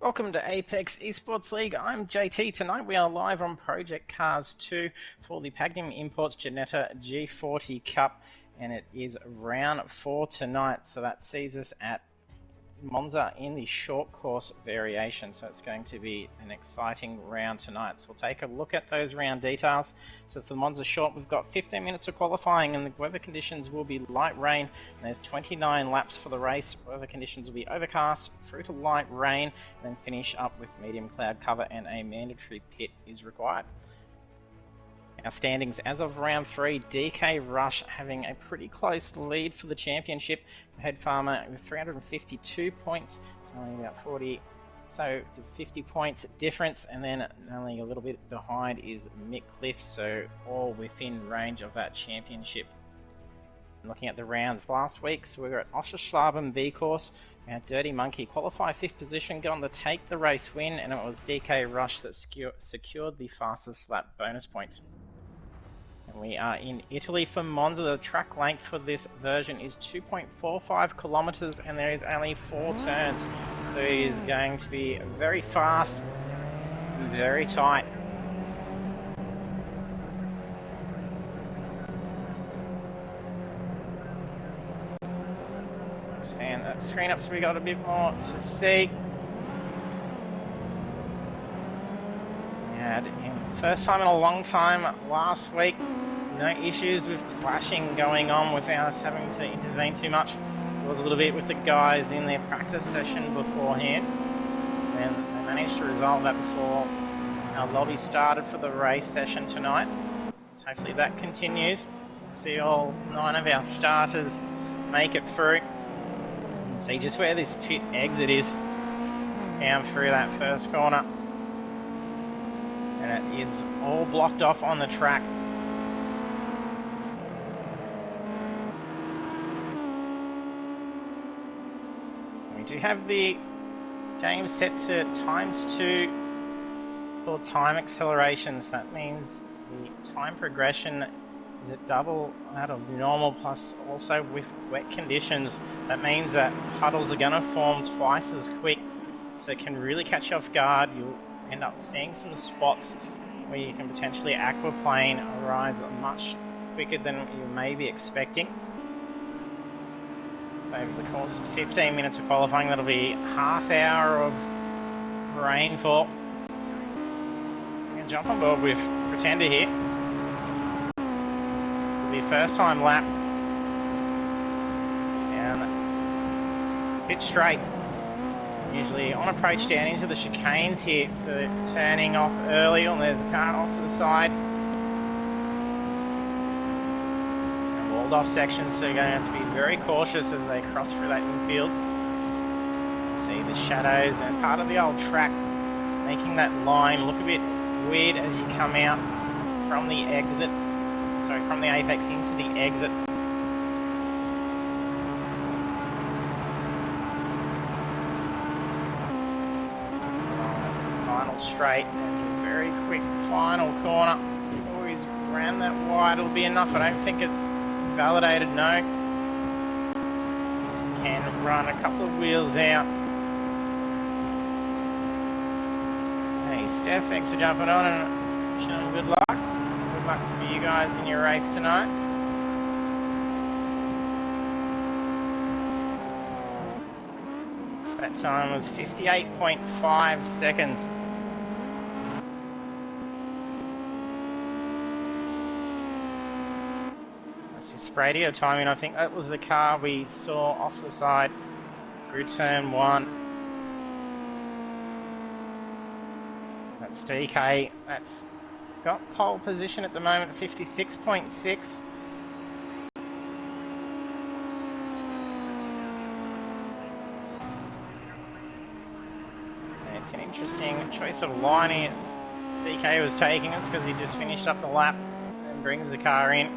Welcome to Apex Esports League. I'm JT. Tonight we are live on Project Cars 2 for the Pagnian Imports Ginetta G40 Cup, and it is round 4 tonight, so that sees us at Monza in the short course variation, so it's going to be an exciting round tonight. So we'll take a look at those round details. So for the Monza short, we've got 15 minutes of qualifying, and the weather conditions will be light rain, and there's 29 laps for the race. Weather conditions will be overcast through to light rain, and then finish up with medium cloud cover, and a mandatory pit is required. Our standings as of round 3, DK Rush having a pretty close lead for the championship. Head Farmer with 352 points, so only about 50 points difference, and then only a little bit behind is Mick Cliff, so all within range of that championship. Looking at the rounds last week, so we were at Oscherschlaben B course. We had Dirty Monkey qualify 5th position, go on to take the race win, and it was DK Rush that secured the fastest lap bonus points. And we are in Italy for Monza. The track length for this version is 2.45 kilometers, and there is only 4 turns. So it is going to be very fast, very tight. Expand that screen up so we got a bit more to see. We had first time in a long time last week. No issues with clashing going on without us having to intervene too much. There was a little bit with the guys in their practice session beforehand, and they managed to resolve that before our lobby started for the race session tonight. So hopefully that continues. See all 9 of our starters make it through. And see just where this pit exit is down through that first corner. And it is all blocked off on the track. We do have the game set to ×2 for time accelerations. That means the time progression is at double that of normal, plus also with wet conditions. That means that puddles are going to form twice as quick, so it can really catch you off guard. You'll end up seeing some spots where you can potentially aquaplane rides much quicker than you may be expecting. Over the course of 15 minutes of qualifying, that'll be half hour of rainfall. I'm going to jump on board with Pretender here. It'll be a first time lap. And pit straight. Usually on approach down into the chicanes here, so turning off early, and there's a car off to the side. Walled off sections, so you're going to have to be very cautious as they cross through that infield. See the shadows and part of the old track making that line look a bit weird as you come out from the exit, from the apex into the exit. Final straight and very quick final corner. Always ran that wide, it'll be enough. I don't think it's validated, no. Can run a couple of wheels out. Hey Steph, thanks for jumping on and wishing them good luck. Good luck for you guys in your race tonight. That time was 58.5 seconds. Radio timing, I think that was the car we saw off the side through turn 1. That's DK, that's got pole position at the moment, 56.6. It's an interesting choice of line here DK was taking us, because he just finished up the lap and brings the car in.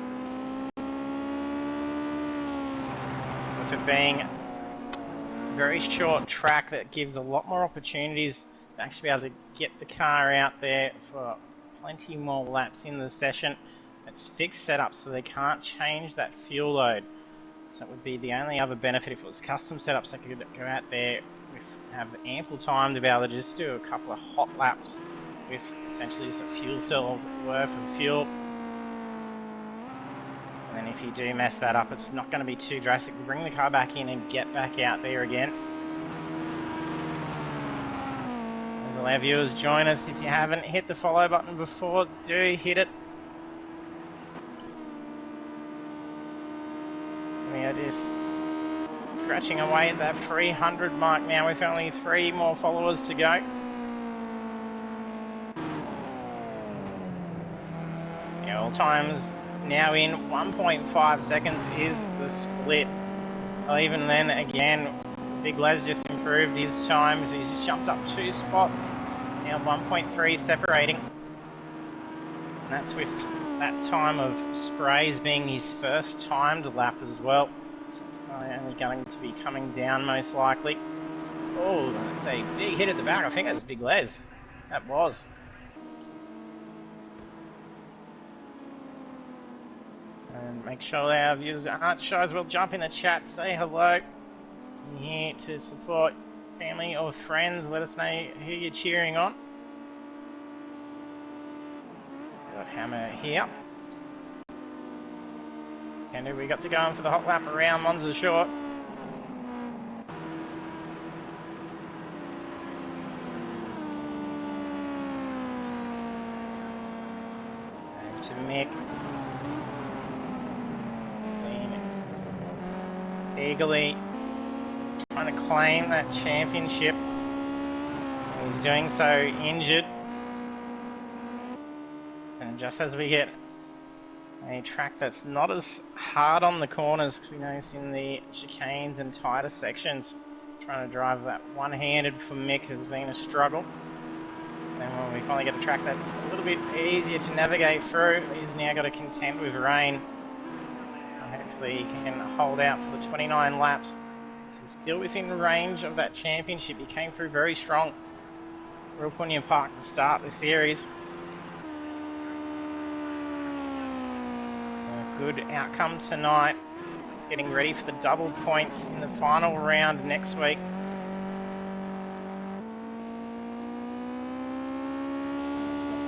With it being a very short track, that gives a lot more opportunities to actually be able to get the car out there for plenty more laps in the session. It's fixed setup, so they can't change that fuel load. So that would be the only other benefit. If it was custom setups, they could go out there with have ample time to be able to just do a couple of hot laps with essentially just a fuel cell's worth of fuel. And then if you do mess that up, it's not going to be too drastic. Bring the car back in and get back out there again. As all our viewers join us, if you haven't hit the follow button before, do hit it. We are just scratching away at that 300 mark now with only 3 more followers to go. The all times now in 1.5 seconds is the split. Well, even then, again, Big Les just improved his times. He's just jumped up 2 spots. Now 1.3 separating. And that's with that time of Sprays being his first timed lap as well. So it's probably only going to be coming down most likely. Oh, that's a big hit at the back. I think that's Big Les. That was. And make sure our viewers aren't shy as well. Jump in the chat, say hello. You're here to support family or friends. Let us know who you're cheering on. Got Hammer here. And who we got to go on for the hot lap around Monza short. Over to Mick. Eagerly trying to claim that championship. He's doing so injured. And just as we get a track that's not as hard on the corners, because we notice in the chicanes and tighter sections, trying to drive that one-handed for Mick has been a struggle. And when we finally get a track that's a little bit easier to navigate through, he's now got to contend with rain. Hopefully he can hold out for the 29 laps. He's still within range of that championship. He came through very strong. Real Pagnian Park to start the series. A good outcome tonight. Getting ready for the double points in the final round next week.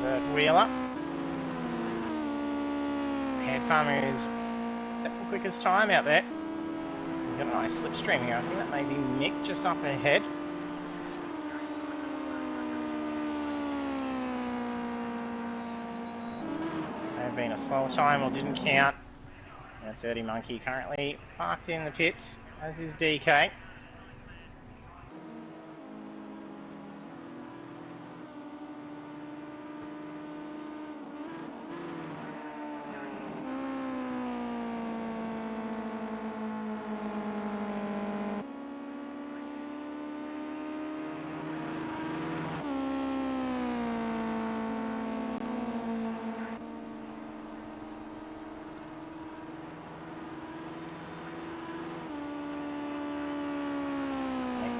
Bert Wheeler. Head farmer is second quickest time out there. He's got a nice slipstream here. I think that may be Mick just up ahead. May have been a slow time or didn't count. Now Dirty Monkey currently parked in the pits, as is DK.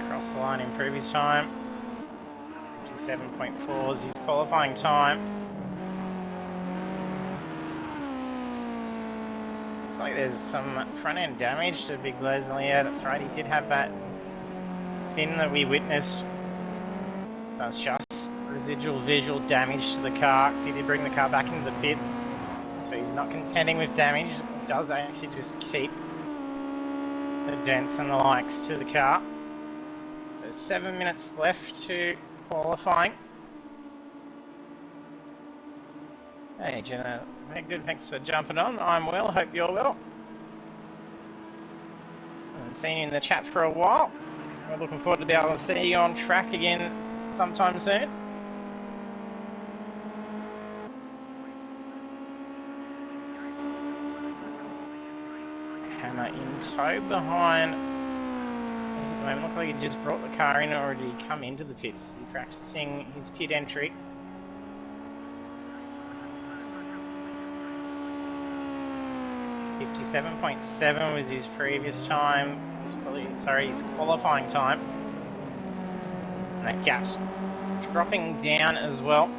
Cross the line, improve his time. 57.4 is his qualifying time. Looks like there's some front end damage to Big Les. Yeah, that's right, he did have that thing that we witnessed. That's just residual visual damage to the car, because he did bring the car back into the pits. So he's not contending with damage, it does actually just keep the dents and the likes to the car. 7 minutes left to qualifying. Hey Jenna, very good, thanks for jumping on. I'm well, hope you're well. I haven't seen you in the chat for a while. We're looking forward to be able to see you on track again sometime soon. Hammer in tow behind. At the moment, looks like he just brought the car in, or did he come into the pits? Is he practicing his pit entry? .57 was his previous time. His qualifying time. And that gap's dropping down as well.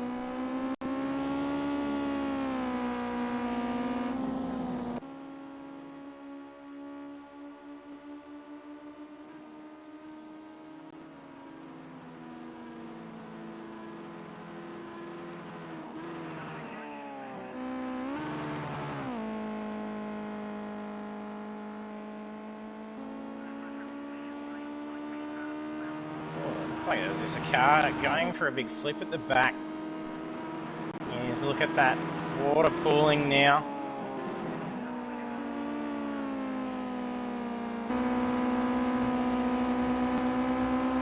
like there's just a car going for a big flip at the back. Yeah, just look at that water pooling now.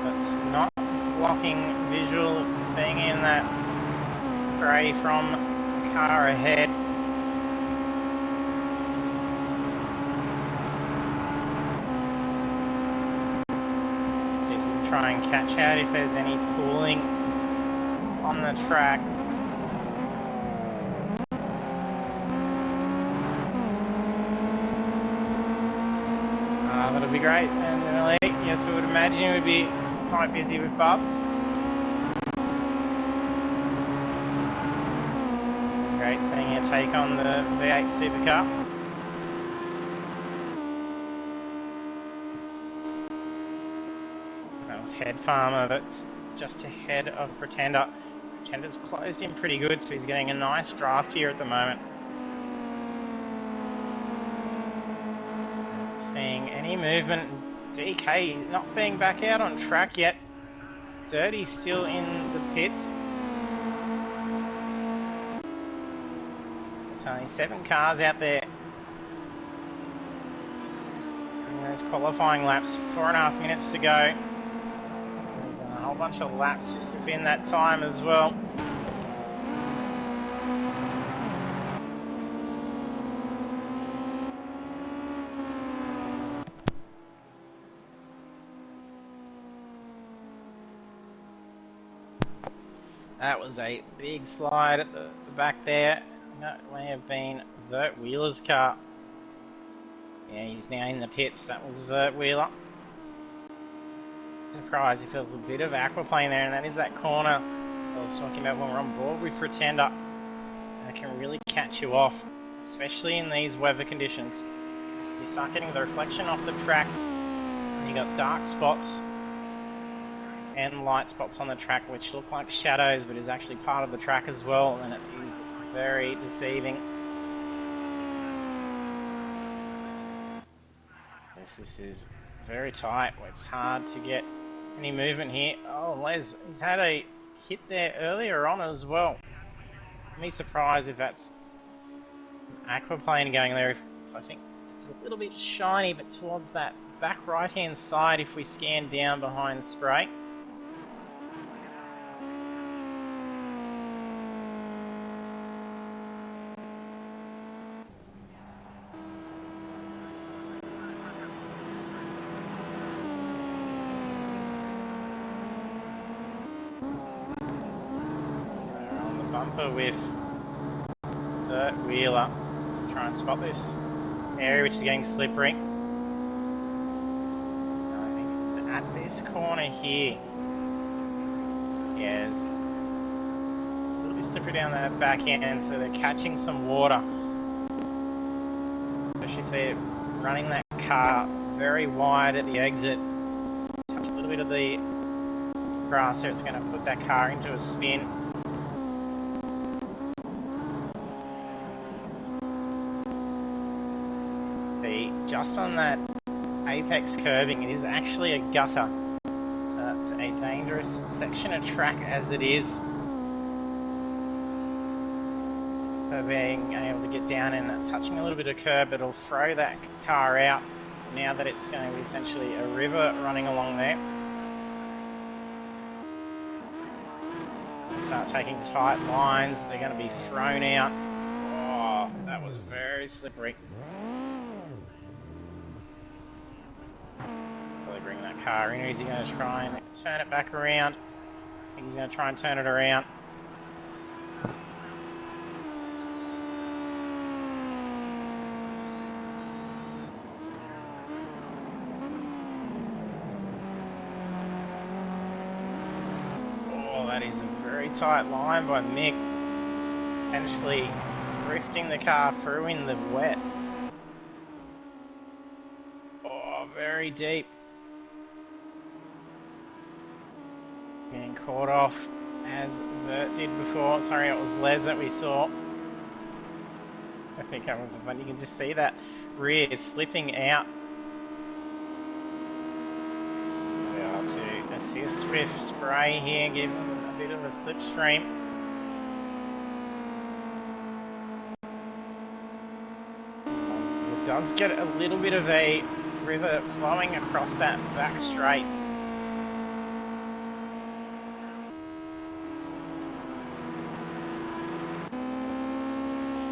That's not blocking visual being in that grey from the car ahead. See if we can try and catch out if there's any pooling on the track. That'll be great, and really, yes, we would imagine it would be quite busy with bubs. Great seeing you take on the V8 Supercar. That was Head Farmer, that's just ahead of Pretender. Pretender's closed in pretty good, so he's getting a nice draft here at the moment. Seeing any movement. DK not being back out on track yet. Dirty still in the pits. There's only 7 cars out there. And there's qualifying laps, 4.5 minutes to go. We've done a whole bunch of laps just to fin that time as well. That was a big slide at the back there. That may have been Vert Wheeler's car. Yeah, he's now in the pits. That was Vert Wheeler. Surprised if there was a bit of aquaplane there, and that is that corner I was talking about when we're on board with Pretender. And it can really catch you off, especially in these weather conditions. You start getting the reflection off the track, and you got dark spots and light spots on the track which look like shadows but is actually part of the track as well, and it is very deceiving. This is very tight. It's hard to get any movement here. Oh, Les, he's had a hit there earlier on as well. I'm be surprised if that's an aquaplane going there. I think it's a little bit shiny, but towards that back right hand side if we scan down behind spray. Bumper with Vert Wheeler. So try and spot this area which is getting slippery. I think it's at this corner here. Yeah, it's a little bit slippery down that back end, so they're catching some water. Especially if they're running that car very wide at the exit. Touch a little bit of the grass there, it's going to put that car into a spin. Just on that apex curbing, it is actually a gutter, so that's a dangerous section of track as it is. For being able to get down and touching a little bit of curb, it'll throw that car out now that it's going to be essentially a river running along there. They start taking tight lines, they're going to be thrown out. Oh, that was very slippery. Bring that car in, or is he going to try and turn it back around? I think he's going to try and turn it around. Oh, that is a very tight line by Mick. Potentially drifting the car through in the wet. Oh, very deep. Getting caught off as Vert did before. Sorry, it was Les that we saw. I think that was fun. You can just see that rear slipping out. Be able to assist with with spray here, give them a bit of a slipstream. It does get a little bit of a river flowing across that back straight.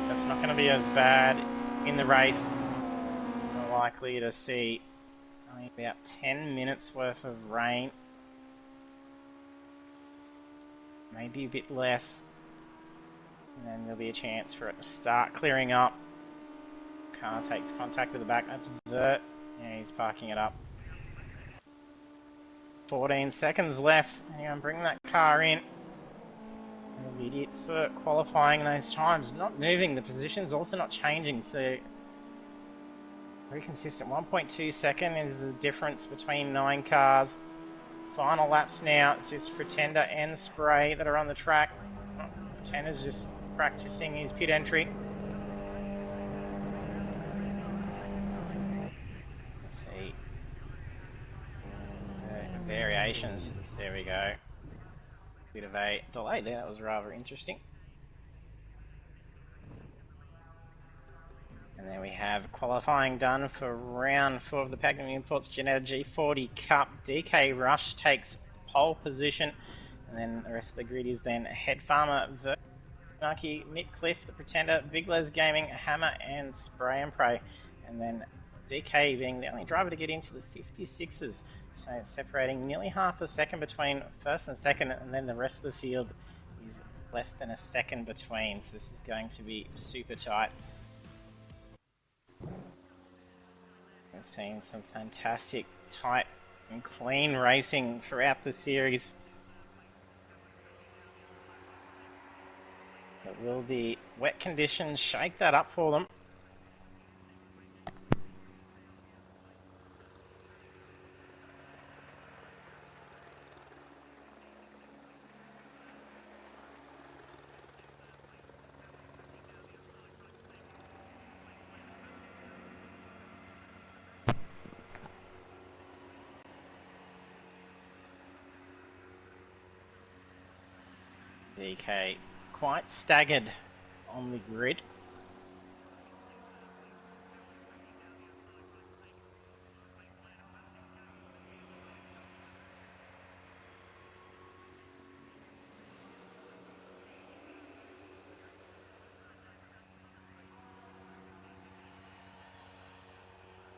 That's not going to be as bad in the race. We're likely to see only about 10 minutes worth of rain. Maybe a bit less. And then there'll be a chance for it to start clearing up. Car takes contact with the back. That's Vert. Yeah, he's parking it up. 14 seconds left. Anyone bring that car in. That'll be it for qualifying those times. Not moving. The position's also not changing. So very consistent. 1.2 seconds is the difference between 9 cars. Final laps now. It's just Pretender and Spray that are on the track. Pretender's just practicing his pit entry. Let's see. Variations. There we go. Bit of a delay there. That was rather interesting. And then we have qualifying done for round 4 of the Pagnian Imports Ginetta G40 Cup. DK Rush takes pole position. And then the rest of the grid is then Head Farmer, Vernucky, Mitcliffe, the Pretender, Big Les Gaming, Hammer, and Spray and Pray. And then DK being the only driver to get into the 56s. So separating nearly half a second between first and second, and then the rest of the field is less than a second between. So this is going to be super tight. We're seeing some fantastic, tight and clean racing throughout the series. But will the wet conditions shake that up for them? DK quite staggered on the grid.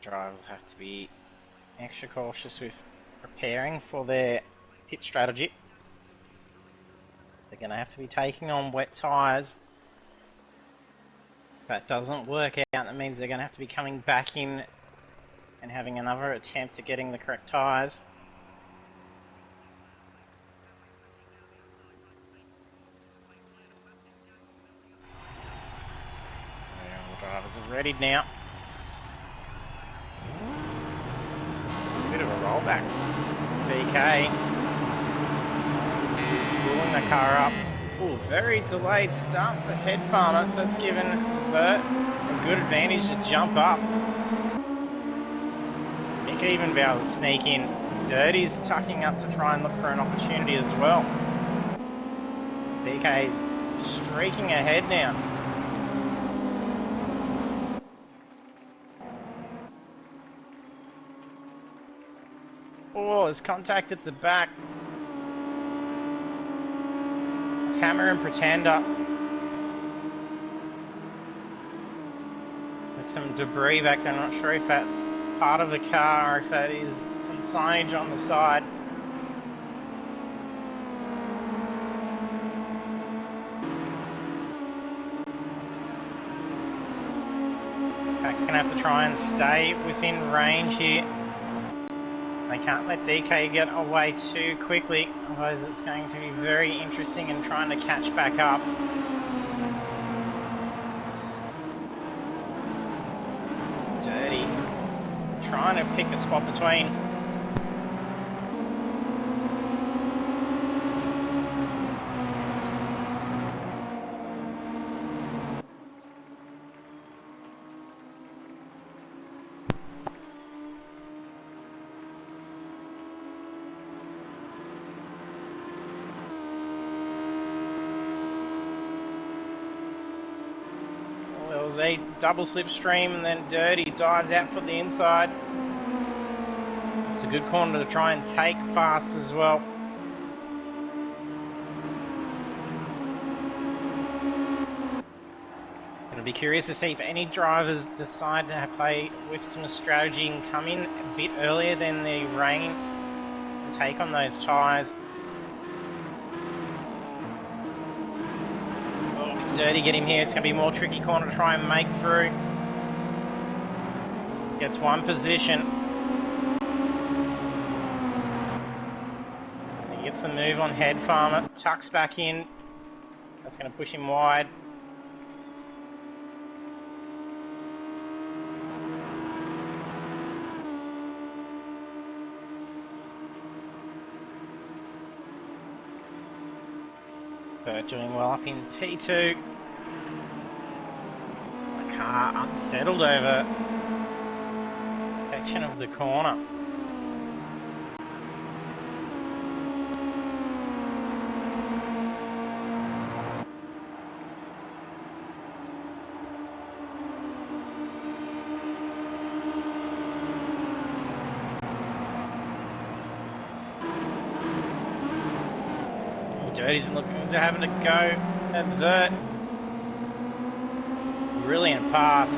Drivers have to be extra cautious with preparing for their pit strategy. They're going to have to be taking on wet tyres. If that doesn't work out, that means they're going to have to be coming back in and having another attempt at getting the correct tyres. The drivers are ready now. Bit of a rollback. DK. Spooling the car up. Ooh, very delayed start for Head Farmer, so it's given Bert a good advantage to jump up. He could even be able to sneak in. Dirty's tucking up to try and look for an opportunity as well. DK's streaking ahead now. Oh, there's contact at the back. It's Hammer and Pretender. There's some debris back there. I'm not sure if that's part of the car or if that is some signage on the side. Pack's going to have to try and stay within range here. They can't let DK get away too quickly, otherwise it's going to be very interesting in trying to catch back up. Dirty. Trying to pick a spot between. was a double slipstream, and then Dirty dives out for the inside. It's a good corner to try and take fast as well. It'll be curious to see if any drivers decide to play with some strategy and come in a bit earlier than the rain and take on those tyres. Dirty get him here. It's going to be a more tricky corner to try and make through. Gets one position. He gets the move on Head Farmer. Tucks back in. That's going to push him wide. Burt doing well up in P2. The car unsettled over section of the corner. Dirty's looking to having to go at Vert. Brilliant pass.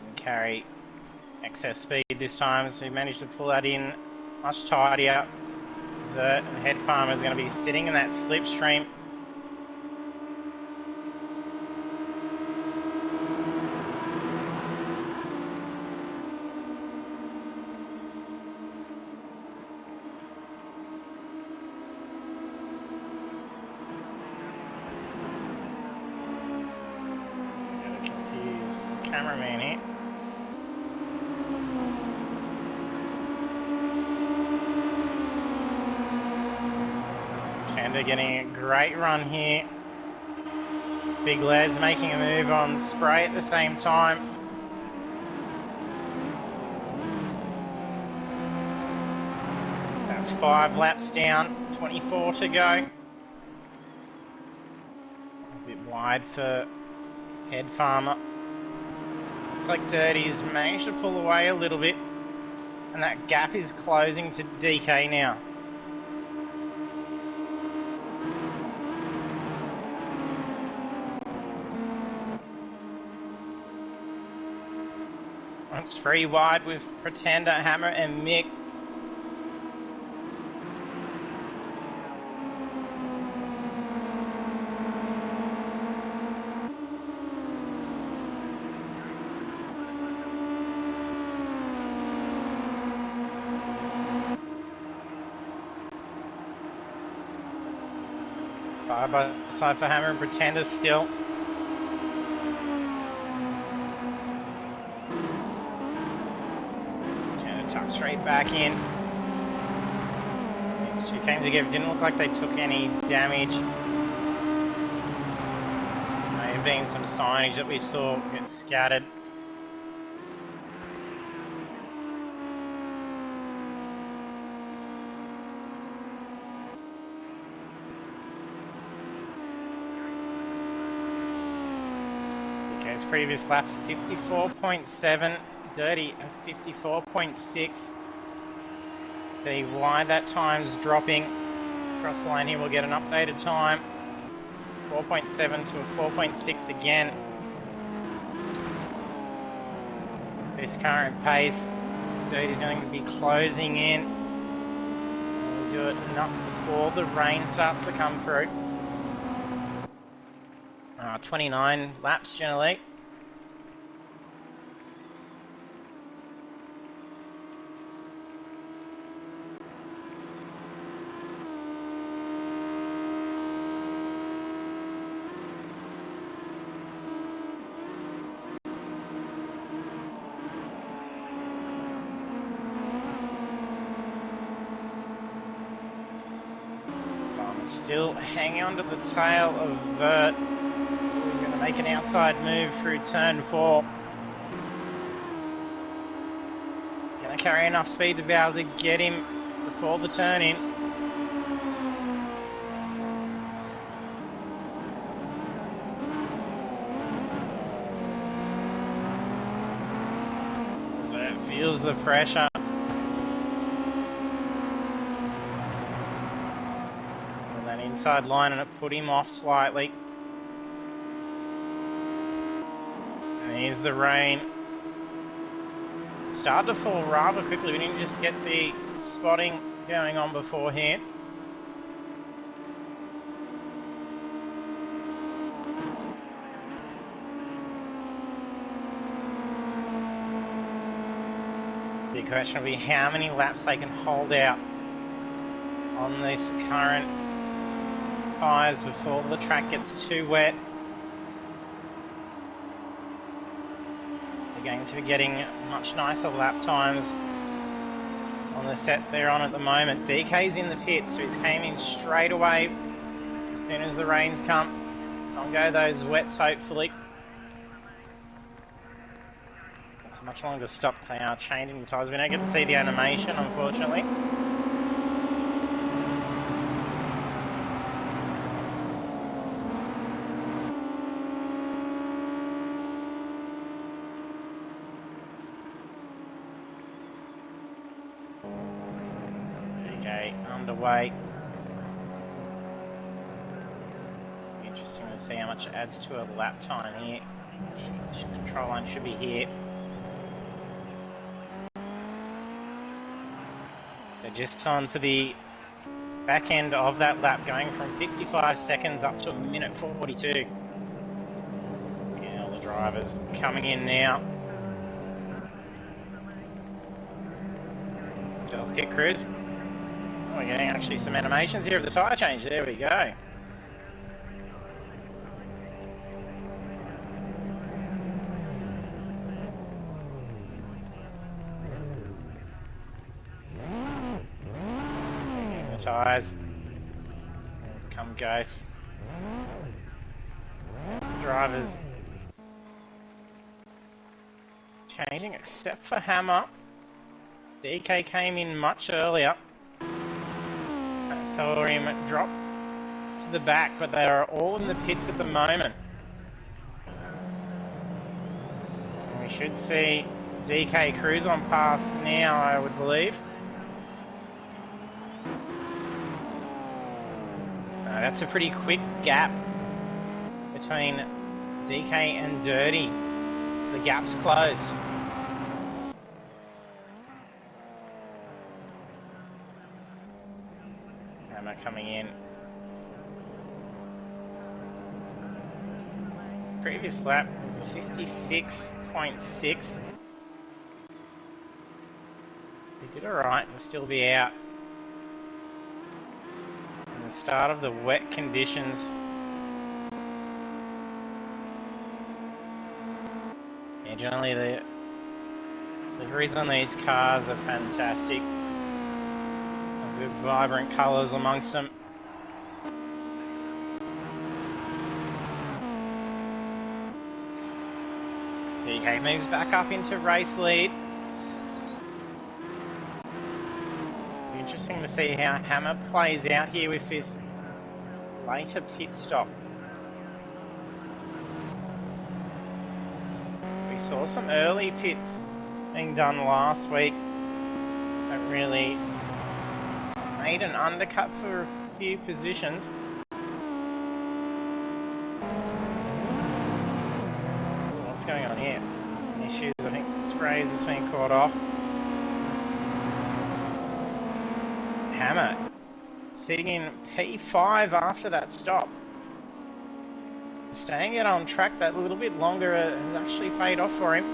Didn't carry excess speed this time, so he managed to pull that in much tidier. Vert and Head Farmer is going to be sitting in that slipstream. Cameraman here. Chandler getting a great run here. Big Les making a move on Spray at the same time. That's 5 laps down, 24 to go. A bit wide for Head Farmer. Looks like Dirty's managed to pull away a little bit, and that gap is closing to DK now. It's 3 wide with Pretender, Hammer and Mick. Side by side for Hammer and Pretender still. Pretender tucked straight back in. These two came together. Didn't look like they took any damage. May have been some signage that we saw get scattered. His previous lap 54.7, Dirty at 54.6. The wide that time's dropping. Across the line here we'll get an updated time. 4.7 to a 4.6 again. This current pace, Dirty's going to be closing in. We'll do it enough before the rain starts to come through. 29 laps generally. Farmer's still hanging on to the tail of Vert. He's going to make an outside move through turn 4. Going to carry enough speed to be able to get him before the turn in. feels the pressure. And that inside line, and it put him off slightly. And here's the rain. It started to fall rather quickly. We didn't just get the spotting going on beforehand. The question will be how many laps they can hold out on this current tyres before the track gets too wet. They're going to be getting much nicer lap times on the set they're on at the moment. DK's in the pits, so he's came in straight away as soon as the rains come. So on go those wets, hopefully. It's a much longer stop. They are changing the tyres. We don't get to see the animation, unfortunately. Okay, underway. Interesting to see how much it adds to a lap time here. Control line should be here. They're just on to the back end of that lap, going from 55 seconds up to a minute 42. Yeah, all the drivers coming in now. Stealth kit cruise. Oh, we're getting actually some animations here of the tyre change. There we go. Tyres. Come goes. Drivers changing except for Hammer. DK came in much earlier. I saw him drop to the back, but they are all in the pits at the moment. And we should see DK cruise on past now, I would believe. That's a pretty quick gap between DK and Dirty, so the gap's closed. Hammer coming in. Previous lap was a 56.6. They did alright to still be out. The start of the wet conditions. Yeah, generally the liveries on these cars are fantastic. Good vibrant colours amongst them. DK moves back up into race lead. Interesting to see how Hammer plays out here with this later pit stop. We saw some early pits being done last week that really made an undercut for a few positions. What's going on here? Some issues. I think the sprays has been caught off. Hammer sitting in P5 after that stop. Staying out on track that little bit longer has actually paid off for him.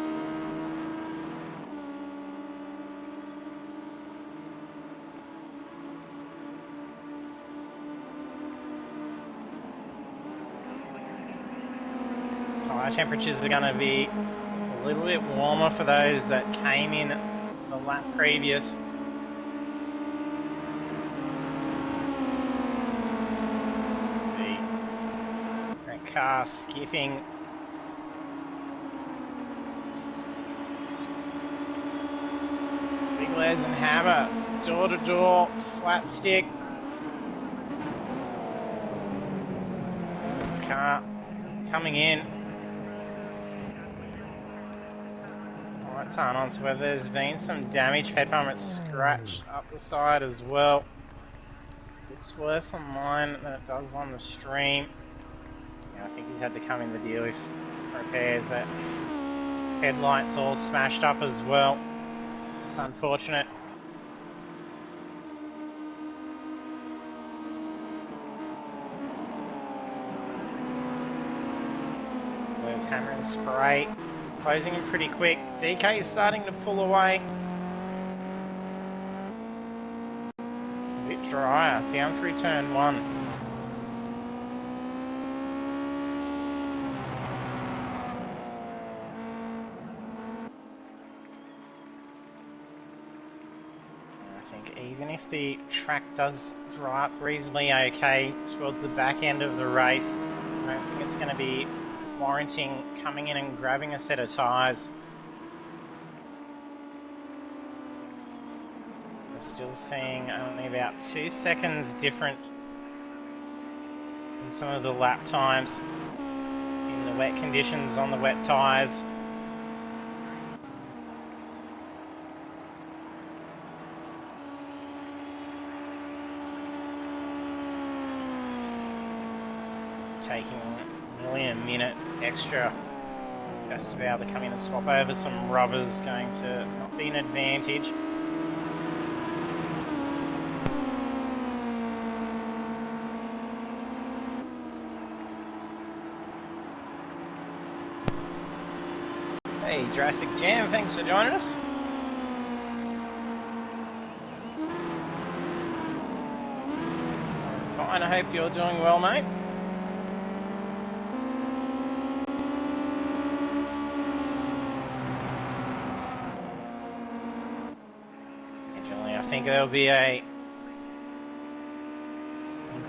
Tyre temperatures are going to be a little bit warmer for those that came in the lap previous. Car skipping. Big Les and Hammer, door to door, flat stick. This car coming in. lights aren't on, so whether there's been some damage, head bump, it's scratched up the side as well. Looks worse on mine than it does on the stream. Yeah, I think he's had to come in the deal with his repairs. That headlights all smashed up as well. Unfortunate. There's hammer and spray. Closing him pretty quick. DK is starting to pull away. A bit drier. Down through turn 1. I think even if the track does dry up reasonably okay towards the back end of the race, I don't think it's going to be warranting coming in and grabbing a set of tyres. We're still seeing only about 2 seconds difference in some of the lap times in the wet conditions on the wet tyres. Taking nearly a minute extra just to be able to come in and swap over some rubbers, going to not be an advantage. Hey Jurassic Jam, thanks for joining us. Fine, I hope you're doing well, mate. I think there'll be a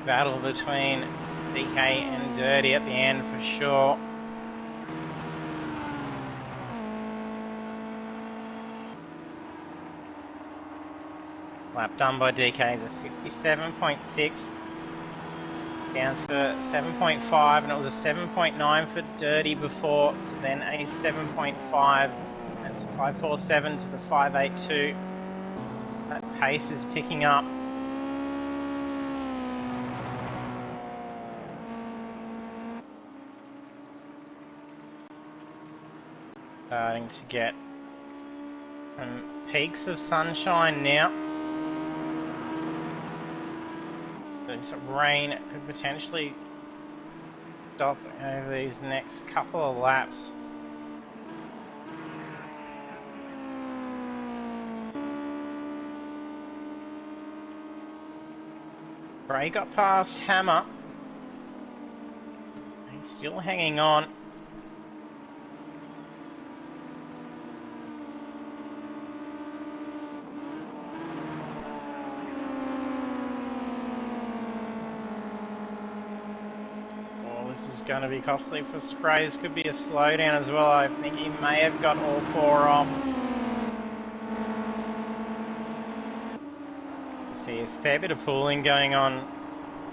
battle between DK and Dirty at the end for sure. Lap done by DK is a 57.6, down to 7.5, and it was a 7.9 for Dirty before, to then a 7.5. That's a 5.47 to the 5.82. That pace is picking up. Starting to get some peaks of sunshine now. This rain could potentially stop over these next couple of laps. Bray got past Hammer. He's still hanging on. Oh, this is going to be costly for Sprays. Could be a slowdown as well. I think he may have got all 4 off. See a fair bit of pooling going on.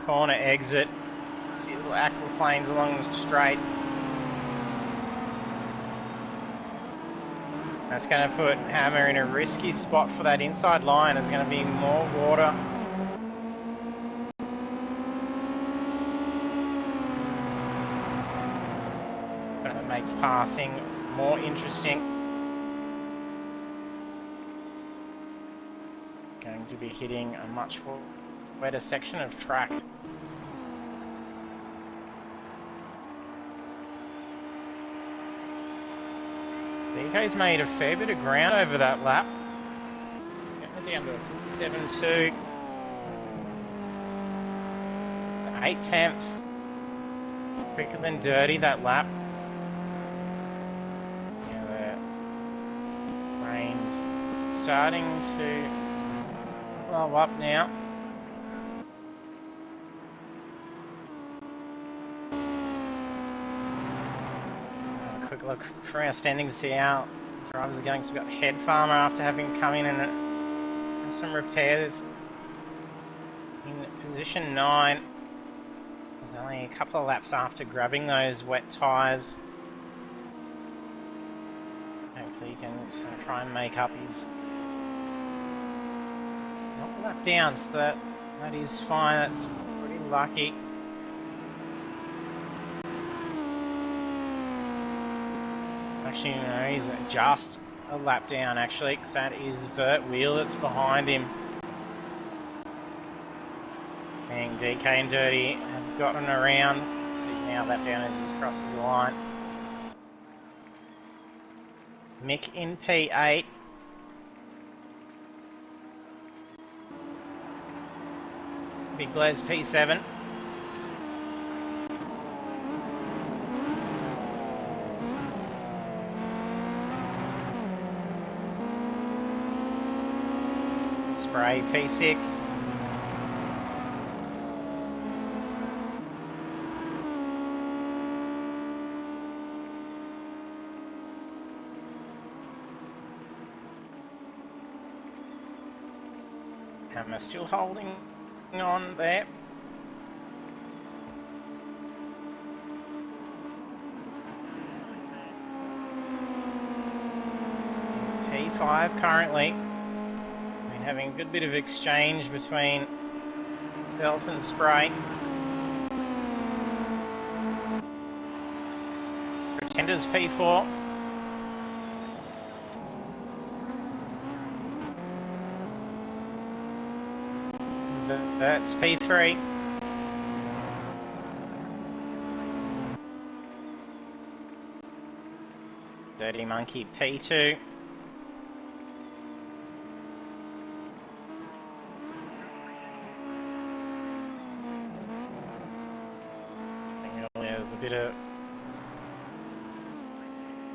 Corner exit. A few little aquaplanes along the straight. That's going to put Hammer in a risky spot for that inside line. There's going to be more water. That makes passing more interesting. Going to be hitting a much wetter section of track. DK's made a fair bit of ground over that lap. Getting it down to a 57.2. 8 tenths quicker than Dirty that lap. Yeah, the rain's starting to blow up now. Quick look for our standings, see how drivers are going. So we've got Head Farmer after having come in and some repairs in position 9. There's only a couple of laps after grabbing those wet tyres. Hopefully So he can try and make up his lap down. So that is fine. That's pretty lucky. Actually, no, he's just a lap down, actually, because that is Vert Wheel that's behind him. And DK and Dirty have gotten around, so he's now lap down as he crosses the line. Mick in P8. Big Les P7. Spray P6. Hammer still holding on there. P5 currently. Been having a good bit of exchange between Self and Spray. Pretenders P4. That's P3. Dirty Monkey P2. There's a bit of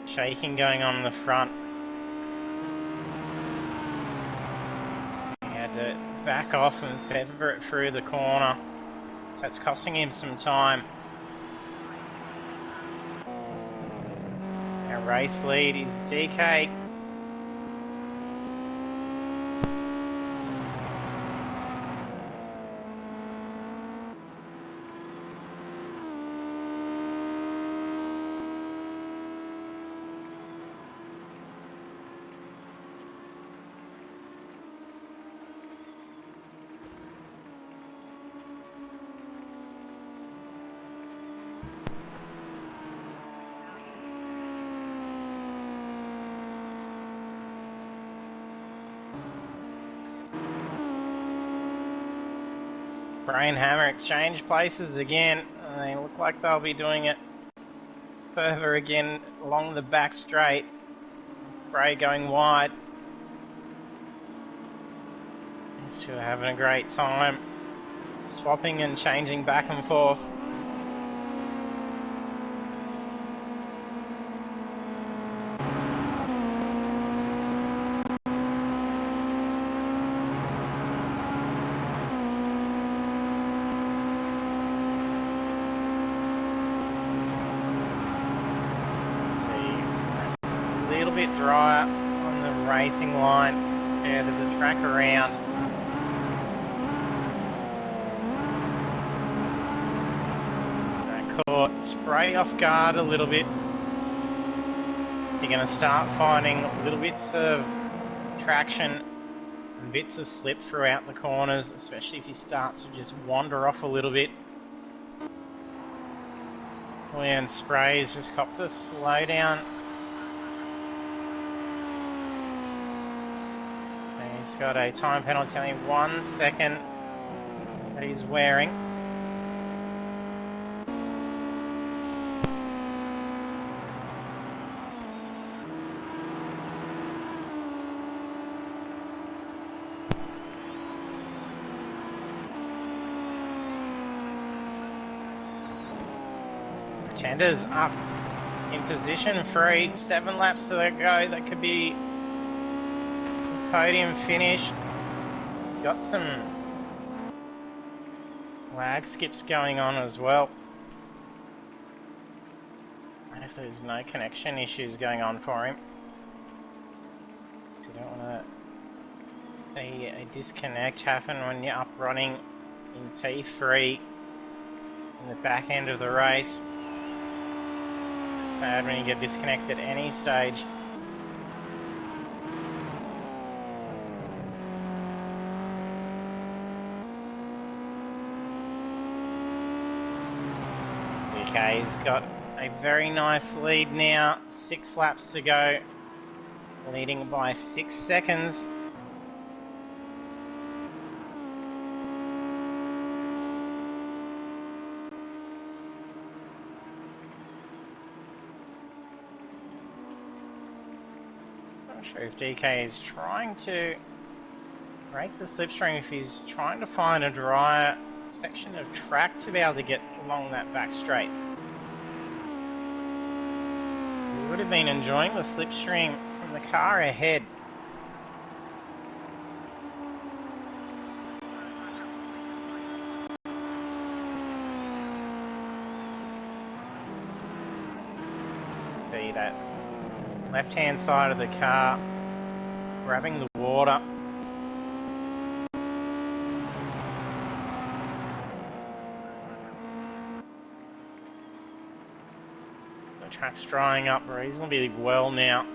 shaking going on in the front. He had to back off and feather it through the corner, so it's costing him some time. Our race lead is DK. Brain Hammer exchange places again, and they look like they'll be doing it further again along the back straight. Bray going wide. These two are having a great time, swapping and changing back and forth. Bit drier on the racing line out of the track around. That caught Spray off guard a little bit. You're going to start finding little bits of traction and bits of slip throughout the corners, especially if you start to just wander off a little bit. When Spray's just copped a slow down. He's got a time penalty, only 1 second that he's wearing. Pretenders up in position 3, 7 laps to go. That could be podium finish. Got some lag skips going on as well. And if there's no connection issues going on for him, you don't want to see a disconnect happen when you're up running in P3 in the back end of the race. It's sad when you get disconnected at any stage. DK's got a very nice lead now. 6 laps to go. Leading by 6 seconds. Not sure if DK is trying to break the slipstream, if he's trying to find a drier section of track to be able to get along that back straight. He would have been enjoying the slipstream from the car ahead. See that left-hand side of the car grabbing the water. The track's drying up reasonably well now.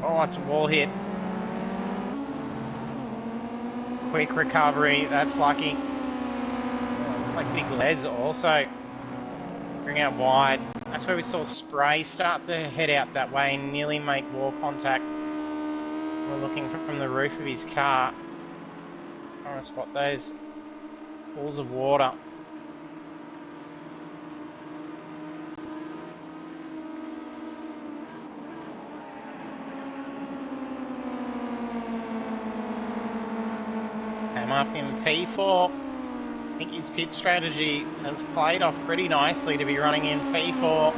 Oh, it's a wall hit. Quick recovery, that's lucky. Like big leads also bring out wide. That's where we saw Spray start to head out that way and nearly make wall contact. We're looking from the roof of his car, trying to spot those pools of water. Came up in P4. I think his pit strategy has played off pretty nicely to be running in P4.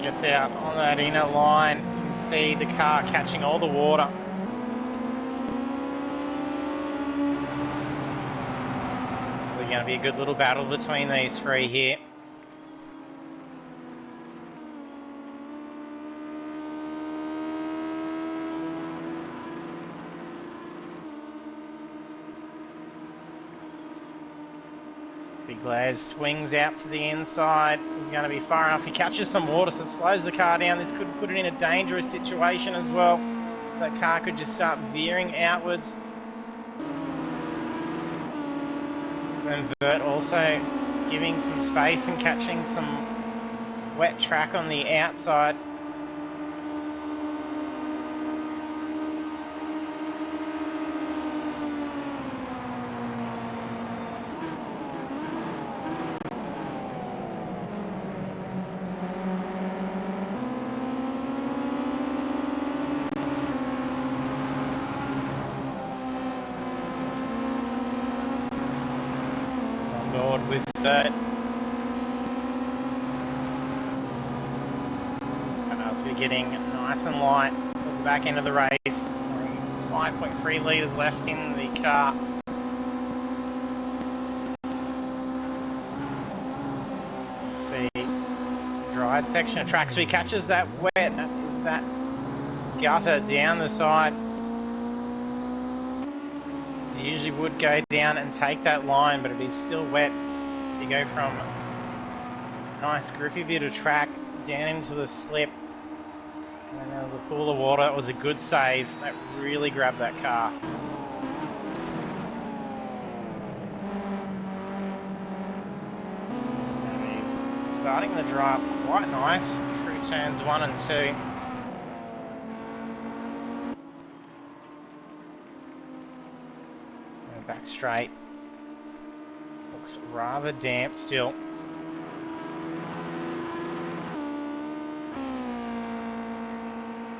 Gets out on that inner line. You can see the car catching all the water. We're going to be a good little battle between these three here. Big Laz swings out to the inside. He's going to be far enough. He catches some water, so slows the car down. This could put it in a dangerous situation as well. So that car could just start veering outwards. And Vert also giving some space and catching some wet track on the outside. With that, cars be getting nice and light towards the back end of the race. 5.3 litres left in the car. Let's see, dried section of track, so he catches that wet. That is that gutter down the side. He usually would go down and take that line, but it is still wet. So you go from a nice grippy bit of track down into the slip. And then there was a pool of water. That was a good save. That really grabbed that car. And he's starting the drive quite nice through turns 1 and 2. Back straight. Looks rather damp still.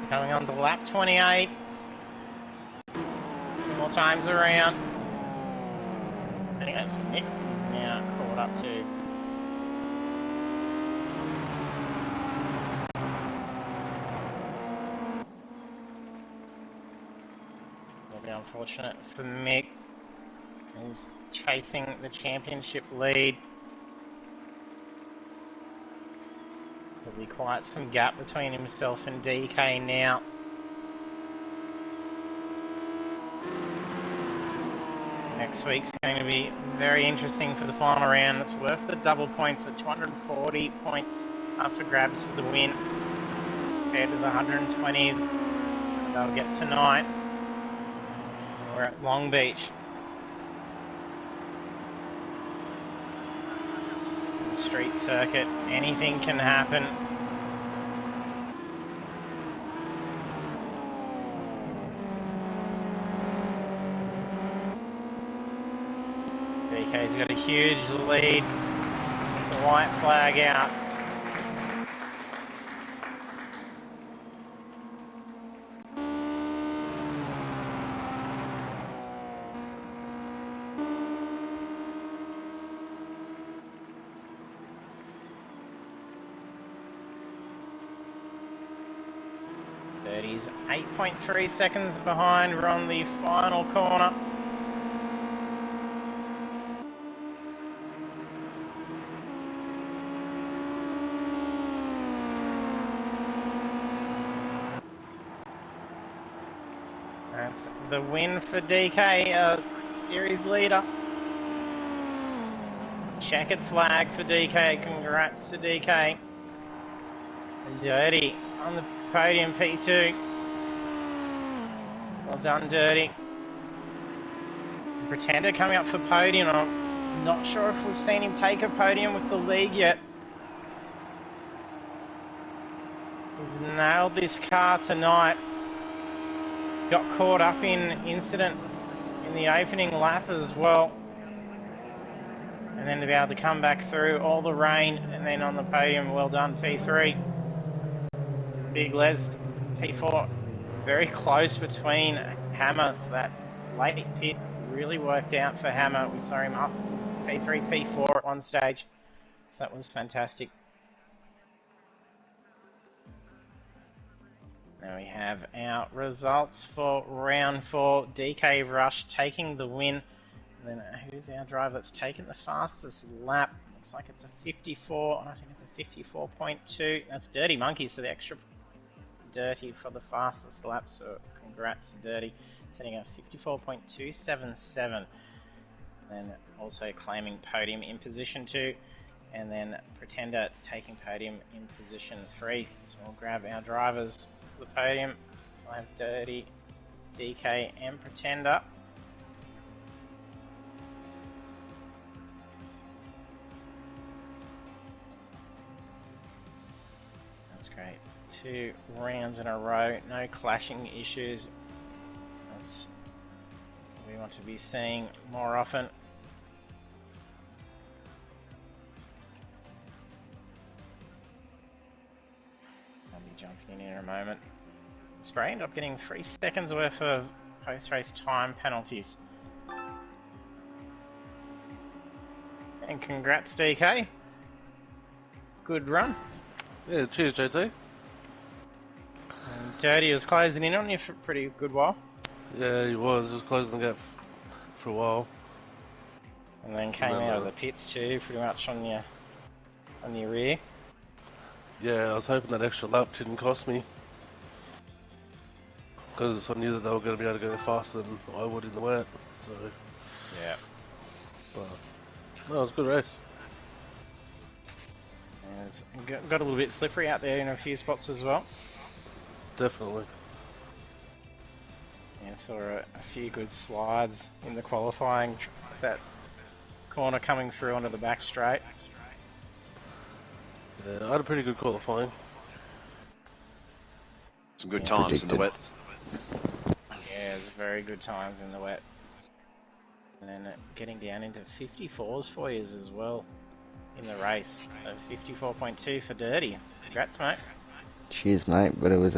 Coming on to lap 28. 2 more times around. I think that's Nick. He's now caught up to. It'll be unfortunate for Mick. He's chasing the championship lead. There'll be quite some gap between himself and DK now. next week's going to be very interesting for the final round. It's worth the double points at 240 points up for grabs for the win, compared to the 120 they'll get tonight. We're at Long Beach. The street circuit, anything can happen. DK's got a huge lead. The white flag out. He's 8.3 seconds behind. We're on the final corner. That's the win for DK, series leader. Checkered flag for DK. Congrats to DK. Dirty on the podium, P2. Well done, Dirty. Pretender coming up for podium. I'm not sure if we've seen him take a podium with the Leag yet. He's nailed this car tonight. Got caught up in incident in the opening lap as well. And then to be able to come back through all the rain and then on the podium, well done, P3. Big Les, P4, very close between Hammer. So that late pit really worked out for Hammer. We saw him up P3, P4 at one stage. So that was fantastic. Now we have our results for round 4. DK Rush taking the win. And then who's our driver that's taken the fastest lap? Looks like it's a 54, and I think it's a 54.2. That's Dirty Monkey, so the extra Dirty for the fastest lap. So congrats, Dirty, setting a 54.277. Then also claiming podium in position 2. And then Pretender taking podium in position 3. So we'll grab our drivers for the podium. I have Dirty, DK, and Pretender. That's great. 2 rounds in a row, no clashing issues. That's what we want to be seeing more often. I'll be jumping in a moment. Spray ended up getting 3 seconds worth of post-race time penalties. And congrats, DK. Good run. Yeah, cheers, JT. And Dirty was closing in on you for a pretty good while. Yeah, he was. He was closing the gap for a while. And then came out of the pits too, pretty much on your rear. Yeah, I was hoping that extra lap didn't cost me. Because I knew that they were going to be able to go faster than I would in the wet. So, yeah. But, no, it was a good race. And it's got a little bit slippery out there in a few spots as well. Definitely. Yeah, saw a few good slides in the qualifying. That corner coming through onto the back straight. Yeah, I had a pretty good qualifying. Some good times in the wet. Yeah, it's very good times in the wet. And then getting down into 54s for you as well in the race. So 54.2 for Dirty. Congrats, mate. Cheers, mate. But it was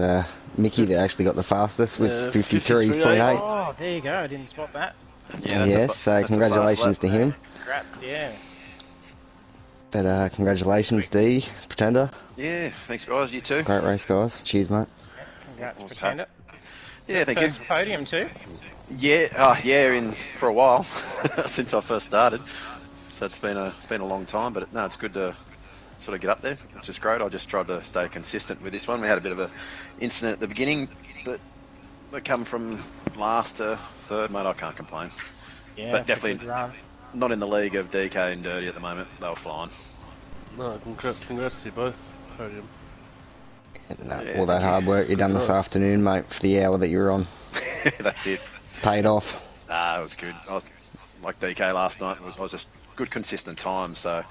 Mickey that actually got the fastest with 53.8. Oh, there you go. I didn't spot that. Yeah, yes, so congratulations to him. Congrats, yeah. But congratulations, D, Pretender. Yeah, thanks guys, you too. Great race, guys. Cheers, mate. Congrats, Pretender. Yeah, thank you. First podium too. Yeah, in for a while since I first started. So it's been a long time, but no, it's good to sort of get up there, which is great. I just tried to stay consistent with this one. We had a bit of an incident at the beginning, but we're coming from last to third, mate. I can't complain. Yeah, but it's a definitely good run. not in the league of DK and Dirty at the moment. They were flying. No, congrats to you both. Podium. No, Yeah, all that thank you. hard work you done this Nice. afternoon, mate, for the hour that you were on, That's it. paid off. It was good. I was like DK last night. I was just good, consistent time. So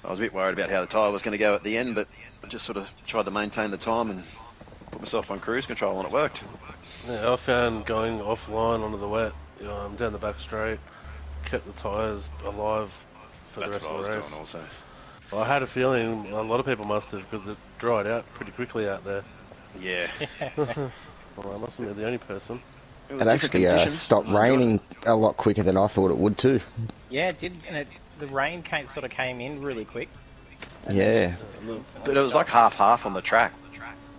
I was a bit worried about how the tyre was going to go at the end, but I just sort of tried to maintain the time and put myself on cruise control, and it worked. Yeah, I found going offline onto the wet, down the back straight, kept the tyres alive for the That's rest what I of was the race. doing also. I had a feeling a lot of people must have, because it dried out pretty quickly out there. Yeah. Well, I mustn't be the only person. It was It different actually conditions. stopped and I enjoyed it. raining a lot quicker than I thought it would too. Yeah, it did, and the rain sort of came in really quick. And Yeah. then it's instantly But it was like stopped. half on the track.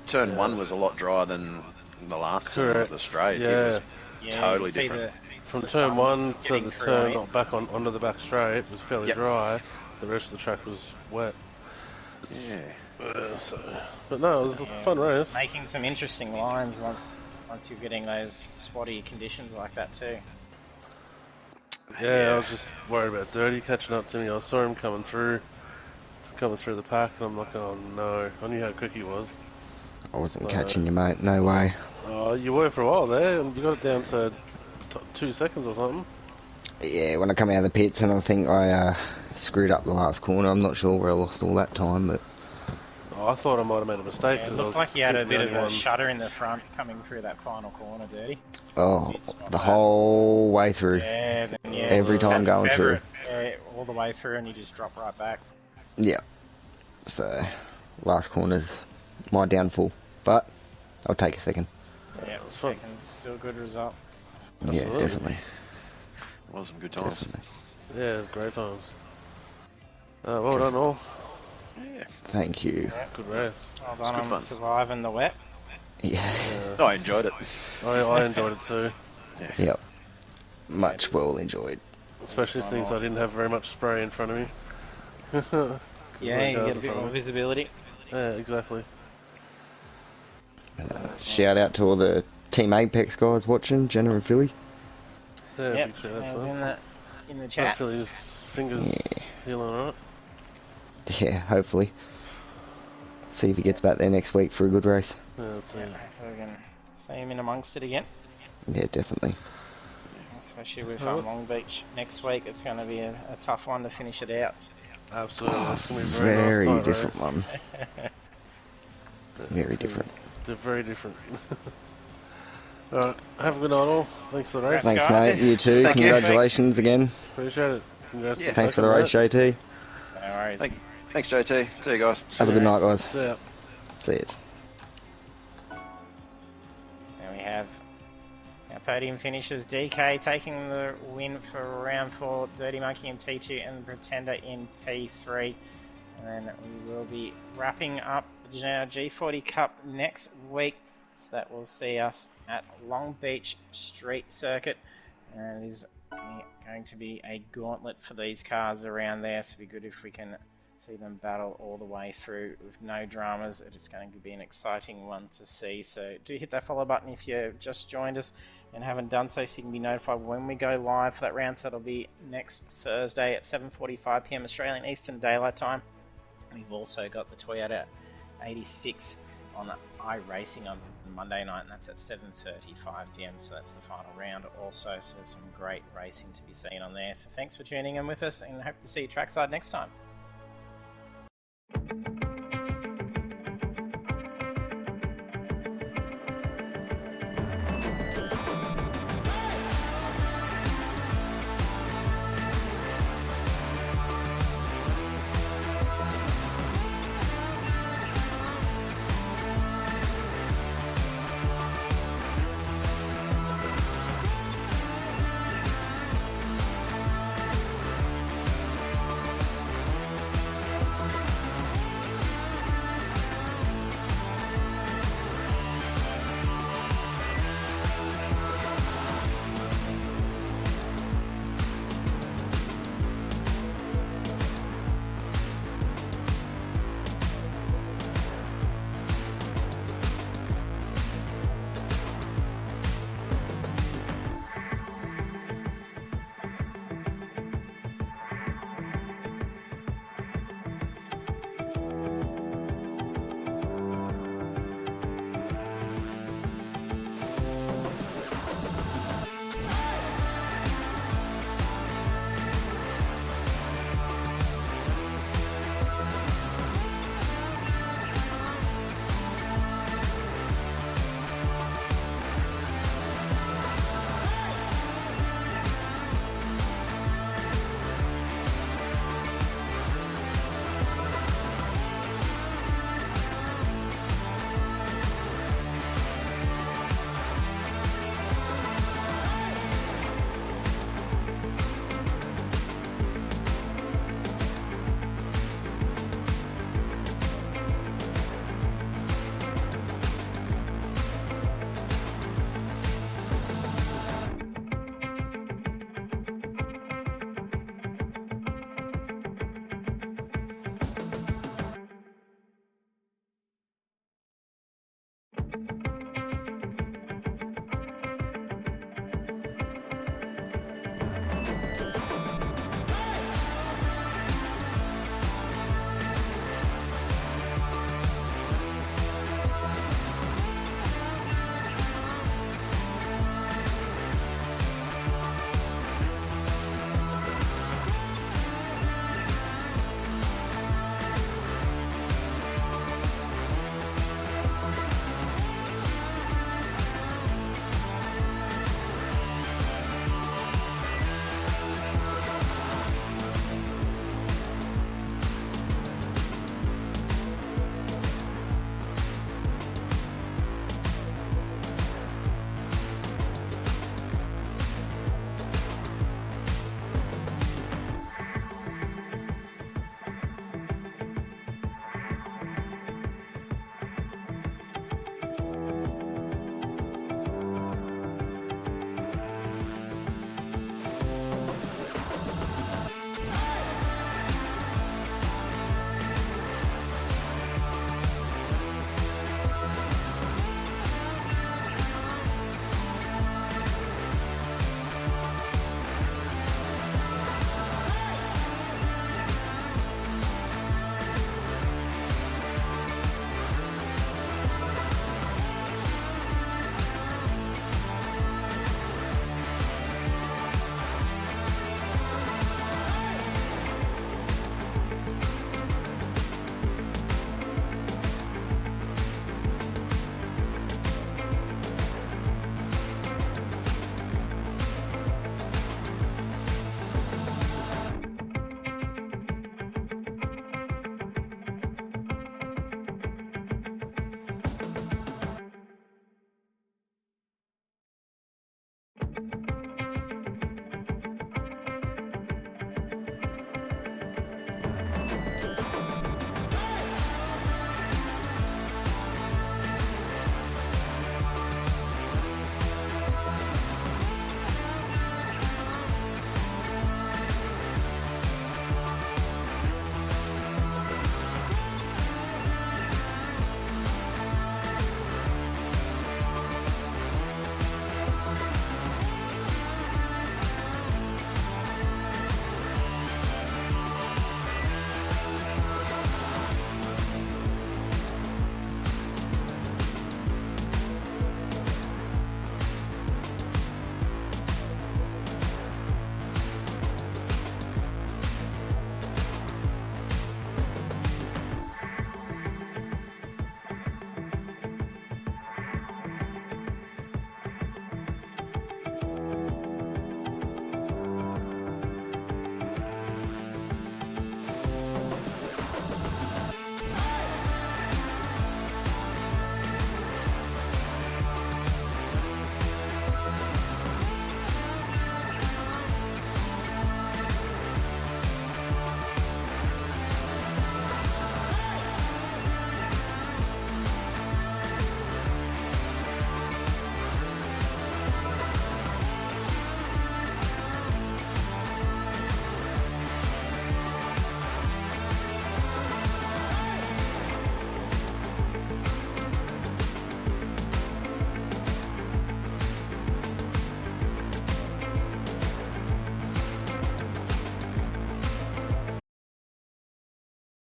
Turn Yeah. 1 was a lot drier than the last turn of Correct. the straight. It Yeah. was Yeah, totally you could see different. From the turn sun 1 to getting the through turn on it. back onto the back straight was fairly Yep. dry. The rest of the track was wet. Yeah. But no, it was a Yeah, fun it was race. making some interesting lines once you're getting those spotty conditions like that too. Yeah, I was just worried about Dirty catching up to me. I saw him coming through the pack, and I'm like, oh no. I knew how quick he was. I wasn't catching you, mate. No way. Oh, you were for a while there, and you got it down to 2 seconds or something. Yeah, when I come out of the pits, and I think I screwed up the last corner. I'm not sure where I lost all that time, but Oh, I thought I might have made a mistake. Yeah, it 'cause looked I like you had a think the bit of only a one- shudder in the front coming through that final corner, Dirty. oh, You'd spot the that. whole way through. Yeah, then yeah, Every just time had going feather through. it, all the way through, and you just drop right back. Yeah. So, last corner's my downfall, but I'll take a second. Yeah, fun. second's still a good result. Yeah, Absolutely. definitely. It was some good times. Definitely. Yeah, it was great times. Well done all. Yeah. Thank you. Yeah, Good race. well It's done good on fun. surviving the wet. Yeah. Yeah. I enjoyed it. I enjoyed it too. Yep. Much is. well enjoyed. Especially Fun since off. I didn't have very much spray in front of me. 'Cause Yeah, no you cars get a in bit front more of me. visibility. Yeah, exactly. Shout out to all the Team Apex guys watching, Jenna and Philly. Yeah, Yep, big shout out I to was them. in the chat. Hopefully his fingers Yeah. healing alright. Yeah, hopefully. See if he gets back there next week for a good race. Yeah, that's Yeah, it. we can see him in amongst it again. Yeah, definitely. Especially with Alright. Long Beach next week, it's going to be a tough one to finish it out. Absolutely. It's gonna be a Very nice, tight different race. one. Very It's different. They're very different. Alright, have a good night all. Thanks for the race. Congrats, Thanks, guys. mate. You too. Thank you. Congratulations again. Appreciate it. Congrats. Yeah. to Thanks for the second, race, mate. JT. No worries. Thanks, JT. See you guys. Have a good night, guys. See ya. See you. There we have our podium finishes. DK taking the win for round 4, Dirty Monkey in P2 and Pretender in P3. And then we will be wrapping up the Ginetta G40 Cup next week. So that will see us at Long Beach Street Circuit. And it is going to be a gauntlet for these cars around there. So it'd be good if we can see them battle all the way through with no dramas. It is going to be an exciting one to see. So do hit that follow button if you've just joined us and haven't done so, so you can be notified when we go live for that round. So that'll be next Thursday at 7:45 PM Australian Eastern Daylight Time. We've also got the Toyota 86 on iRacing on Monday night, and that's at 7:35 PM. So that's the final round also. So some great racing to be seen on there. So thanks for tuning in with us, and hope to see you trackside next time.